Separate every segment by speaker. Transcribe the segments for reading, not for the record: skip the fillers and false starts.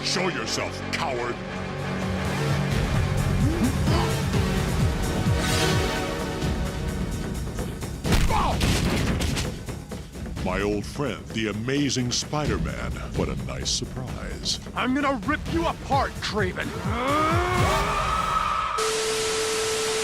Speaker 1: Show yourself, coward! My old friend, the amazing Spider-Man. What a nice surprise.
Speaker 2: I'm gonna rip you apart, Craven!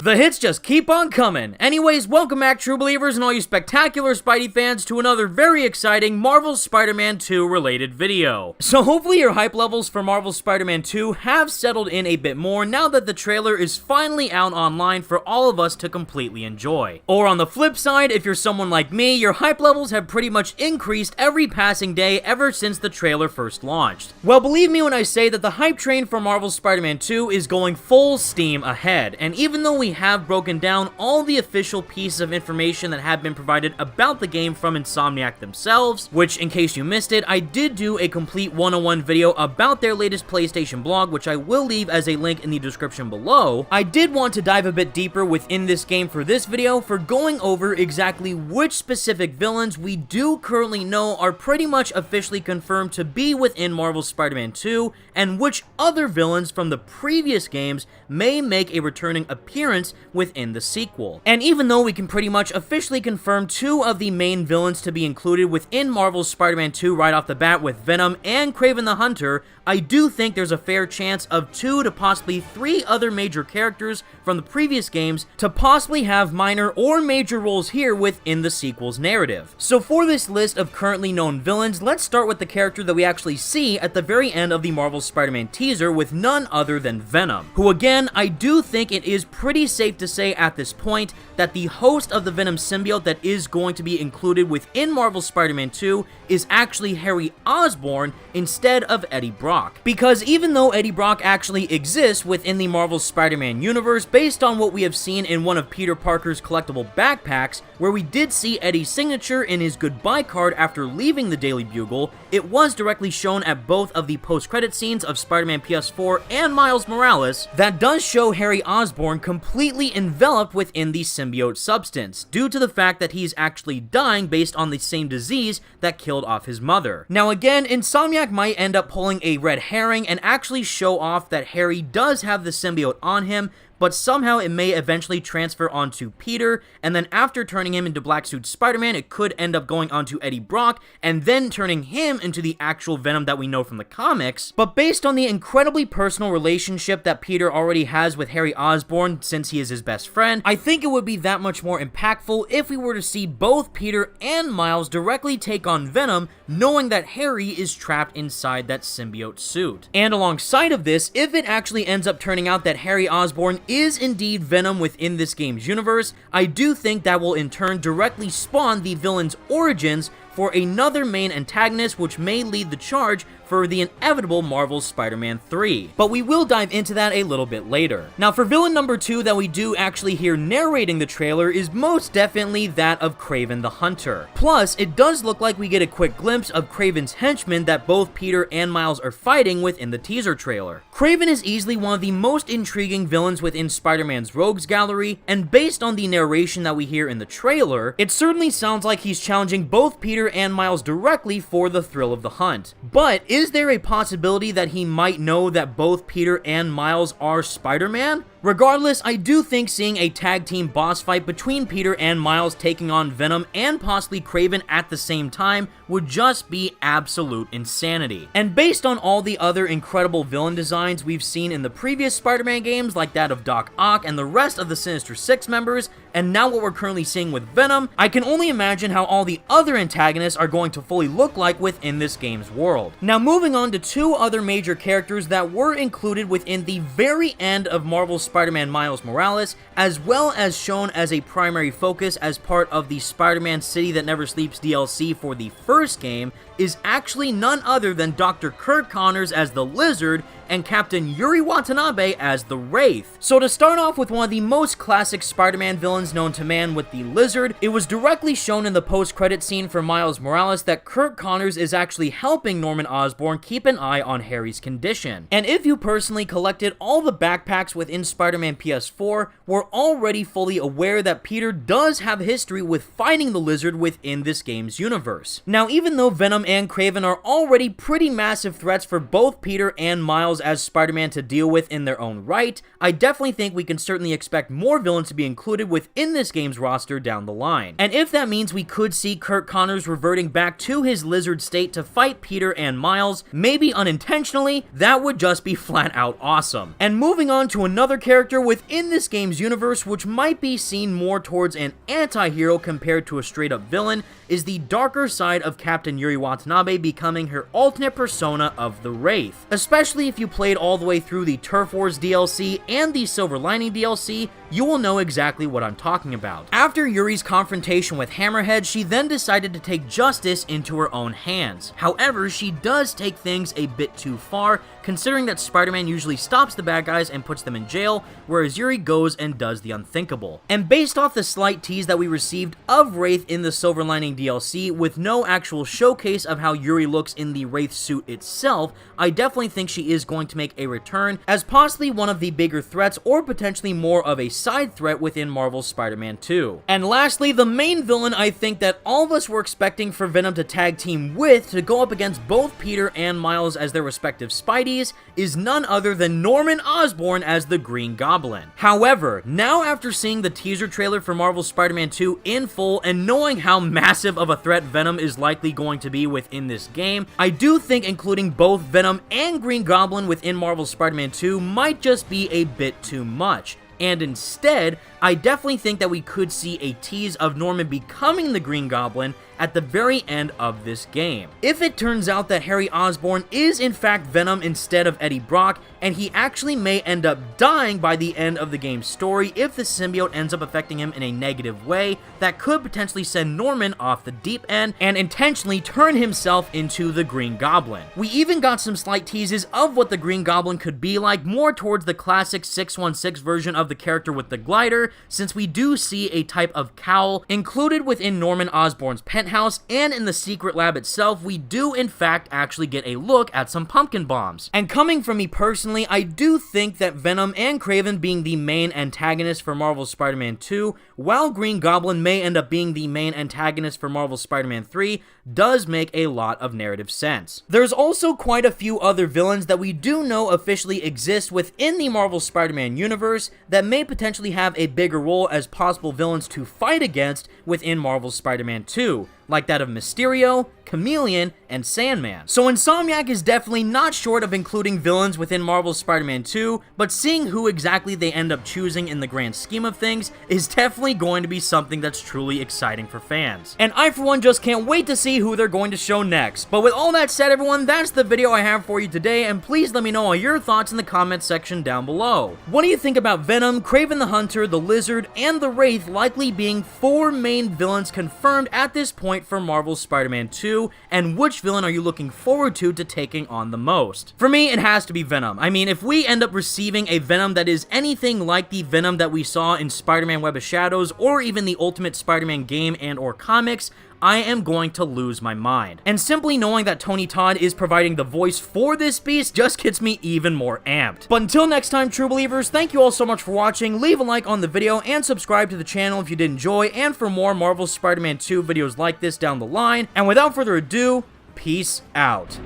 Speaker 3: The hits just keep on coming. Anyways, welcome back, true believers and all you spectacular Spidey fans, to another very exciting Marvel's Spider-Man 2 related video. So hopefully your hype levels for Marvel's Spider-Man 2 have settled in a bit more now that the trailer is finally out online for all of us to completely enjoy. Or on the flip side, if you're someone like me, your hype levels have pretty much increased every passing day ever since the trailer first launched. Well, believe me when I say that the hype train for Marvel's Spider-Man 2 is going full steam ahead, and even though we have broken down all the official pieces of information that have been provided about the game from Insomniac themselves, which, in case you missed it, I did do a complete 101 video about their latest PlayStation blog, which I will leave as a link in the description below. I did want to dive a bit deeper within this game for this video for going over exactly which specific villains we do currently know are pretty much officially confirmed to be within Marvel's Spider-Man 2, and which other villains from the previous games may make a returning appearance within the sequel. And even though we can pretty much officially confirm two of the main villains to be included within Marvel's Spider-Man 2 right off the bat with Venom and Craven the Hunter, I do think there's a fair chance of 2 to possibly 3 other major characters from the previous games to possibly have minor or major roles here within the sequel's narrative. So for this list of currently known villains, let's start with the character that we actually see at the very end of the Marvel Spider-Man teaser with none other than Venom, who again, I do think it is pretty safe to say at this point that the host of the Venom symbiote that is going to be included within Marvel Spider-Man 2 is actually Harry Osborne instead of Eddie Brock. Because even though Eddie Brock actually exists within the Marvel Spider-Man universe, based on what we have seen in one of Peter Parker's collectible backpacks, where we did see Eddie's signature in his goodbye card after leaving the Daily Bugle, it was directly shown at both of the post-credit scenes of Spider-Man PS4 and Miles Morales that does show Harry Osborne completely enveloped within the symbiote substance, due to the fact that he's actually dying based on the same disease that killed off his mother. Now again, Insomniac might end up pulling a red herring and actually show off that Harry does have the symbiote on him, but somehow it may eventually transfer onto Peter, and then after turning him into Black Suit Spider-Man, it could end up going onto Eddie Brock, and then turning him into the actual Venom that we know from the comics. But based on the incredibly personal relationship that Peter already has with Harry Osborn, since he is his best friend, I think it would be that much more impactful if we were to see both Peter and Miles directly take on Venom, knowing that Harry is trapped inside that symbiote suit. And alongside of this, if it actually ends up turning out that Harry Osborn is indeed Venom within this game's universe, I do think that will in turn directly spawn the villain's origins for another main antagonist, which may lead the charge for the inevitable Marvel Spider-Man 3. But we will dive into that a little bit later. Now, for villain number 2 that we do actually hear narrating the trailer is most definitely that of Craven the Hunter. Plus, it does look like we get a quick glimpse of Craven's henchmen that both Peter and Miles are fighting within the teaser trailer. Craven is easily one of the most intriguing villains within Spider-Man's Rogues Gallery, and based on the narration that we hear in the trailer, it certainly sounds like he's challenging both Peter and Miles directly for the thrill of the hunt. But is there a possibility that he might know that both Peter and Miles are Spider-Man? Regardless, I do think seeing a tag team boss fight between Peter and Miles taking on Venom and possibly Kraven at the same time would just be absolute insanity. And based on all the other incredible villain designs we've seen in the previous Spider-Man games, like that of Doc Ock and the rest of the Sinister Six members, and now what we're currently seeing with Venom, I can only imagine how all the other antagonists are going to fully look like within this game's world. Now moving on to 2 other major characters that were included within the very end of Marvel's Spider-Man Miles Morales, as well as shown as a primary focus as part of the Spider-Man City That Never Sleeps DLC for the first game, is actually none other than Dr. Kurt Connors as the Lizard and Captain Yuri Watanabe as the Wraith. So to start off with one of the most classic Spider-Man villains known to man with the Lizard, it was directly shown in the post-credit scene for Miles Morales that Kurt Connors is actually helping Norman Osborn keep an eye on Harry's condition. And if you personally collected all the backpacks within Spider-Man PS4, we're already fully aware that Peter does have history with fighting the Lizard within this game's universe. Now, even though Venom and Craven are already pretty massive threats for both Peter and Miles as Spider-Man to deal with in their own right, I definitely think we can certainly expect more villains to be included within this game's roster down the line. And if that means we could see Kirk Connors reverting back to his lizard state to fight Peter and Miles, maybe unintentionally, that would just be flat out awesome. And moving on to another character within this game's universe, which might be seen more towards an anti-hero compared to a straight up villain, is the darker side of Captain Yuri Watanabe becoming her alternate persona of the Wraith. Especially if you played all the way through the Turf Wars DLC and the Silver Lining DLC, you will know exactly what I'm talking about. After Yuri's confrontation with Hammerhead, she then decided to take justice into her own hands. However, she does take things a bit too far, considering that Spider-Man usually stops the bad guys and puts them in jail, whereas Yuri goes and does the unthinkable. And based off the slight tease that we received of Wraith in the Silver Lining DLC, with no actual showcase of how Yuri looks in the Wraith suit itself, I definitely think she is going to make a return as possibly one of the bigger threats, or potentially more of a side threat within Marvel's Spider-Man 2. And lastly, the main villain I think that all of us were expecting for Venom to tag team with to go up against both Peter and Miles as their respective Spideys is none other than Norman Osborn as the Green Goblin. However, now after seeing the teaser trailer for Marvel's Spider-Man 2 in full and knowing how massive of a threat Venom is likely going to be within this game, I do think including both Venom and Green Goblin within Marvel's Spider-Man 2 might just be a bit too much. And instead, I definitely think that we could see a tease of Norman becoming the Green Goblin at the very end of this game. If it turns out that Harry Osborn is in fact Venom instead of Eddie Brock, and he actually may end up dying by the end of the game's story if the symbiote ends up affecting him in a negative way, that could potentially send Norman off the deep end and intentionally turn himself into the Green Goblin. We even got some slight teases of what the Green Goblin could be like, more towards the classic 616 version of the character with the glider, since we do see a type of cowl included within Norman Osborn's penthouse, and in the secret lab itself, we do in fact actually get a look at some pumpkin bombs. And coming from me personally, I do think that Venom and Kraven being the main antagonists for Marvel's Spider-Man 2, while Green Goblin may end up being the main antagonist for Marvel's Spider-Man 3, does make a lot of narrative sense. There's also quite a few other villains that we do know officially exist within the Marvel Spider-Man universe that may potentially have a bigger role as possible villains to fight against within Marvel's Spider-Man 2, like that of Mysterio, Chameleon, and Sandman. So Insomniac is definitely not short of including villains within Marvel's Spider-Man 2, but seeing who exactly they end up choosing in the grand scheme of things is definitely going to be something that's truly exciting for fans. And I for one just can't wait to see who they're going to show next. But with all that said, everyone, that's the video I have for you today, and please let me know all your thoughts in the comments section down below. What do you think about Venom, Craven the Hunter, the Lizard, and the Wraith likely being 4 main villains confirmed at this point for Marvel's Spider-Man 2, and which villain are you looking forward to taking on the most? For me, it has to be Venom. I mean, if we end up receiving a Venom that is anything like the Venom that we saw in Spider-Man Web of Shadows, or even the Ultimate Spider-Man game and or comics, I am going to lose my mind. And simply knowing that Tony Todd is providing the voice for this beast just gets me even more amped. But until next time, true believers, thank you all so much for watching. Leave a like on the video and subscribe to the channel if you did enjoy, and for more Marvel Spider-Man 2 videos like this down the line. And without further ado, peace out.